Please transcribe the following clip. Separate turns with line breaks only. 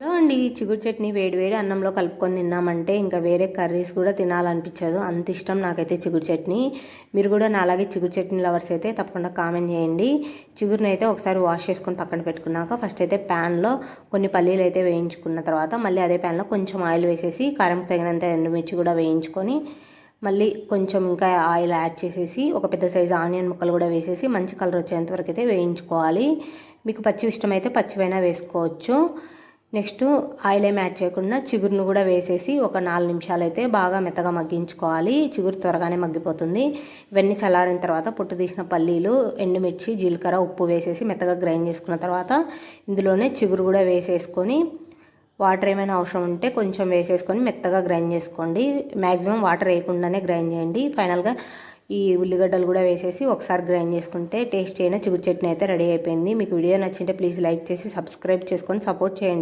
Hello అండి, చిగురు చట్నీ వేడివేడి అన్నంలో కలుపుకొని తిన్నామంటే ఇంకా వేరే కర్రీస్ కూడా తినాలనిపించదు. అంత ఇష్టం నాకైతే చిగురు చట్నీ. మీరు కూడా నాలాగే చిగురు చట్నీ లవర్స్ అయితే తప్పకుండా కామెంట్ చేయండి. చిగురుని అయితే ఒకసారి వాష్ చేసుకొని పక్కన పెట్టుకున్నాక ఫస్ట్ అయితే ప్యాన్లో కొన్ని పల్లీలు అయితే వేయించుకున్న తర్వాత మళ్ళీ అదే ప్యాన్లో కొంచెం ఆయిల్ వేసేసి కారం తగినంత ఎండుమిర్చి కూడా వేయించుకొని మళ్ళీ కొంచెం ఇంకా ఆయిల్ యాడ్ చేసేసి ఒక పెద్ద సైజు ఆనియన్ ముక్కలు కూడా వేసేసి మంచి కలర్ వచ్చేంత వరకు అయితే వేయించుకోవాలి. మీకు పచ్చి ఇష్టమైతే పచ్చివైనా వేసుకోవచ్చు. నెక్స్ట్ ఆయిల్ ఏం యాడ్ చేయకుండా చిగురును కూడా వేసేసి ఒక 4 నిమిషాలు అయితే బాగా మెత్తగా మగ్గించుకోవాలి. చిగురు త్వరగానే మగ్గిపోతుంది. ఇవన్నీ చల్లారిన తర్వాత పొట్టు తీసిన పల్లీలు, ఎండుమిర్చి, జీలకర్ర, ఉప్పు వేసేసి మెత్తగా గ్రైండ్ చేసుకున్న తర్వాత ఇందులోనే చిగురు కూడా వేసేసుకొని వాటర్ ఏమైనా అవసరం ఉంటే కొంచెం వేసేసుకొని మెత్తగా గ్రైండ్ చేసుకోండి. మ్యాక్సిమం వాటర్ వేయకుండానే గ్రైండ్ చేయండి. ఫైనల్గా ఈ ఉల్లిగడ్డలు కూడా వేసేసి ఒకసారి గ్రైండ్ చేసుకుంటే టేస్టీ అయిన చిగురు చట్నీ అయితే రెడీ అయిపోయింది. మీకు వీడియో నచ్చింటే ప్లీజ్ లైక్ చేసి సబ్స్క్రైబ్ చేసుకొని సపోర్ట్ చేయండి.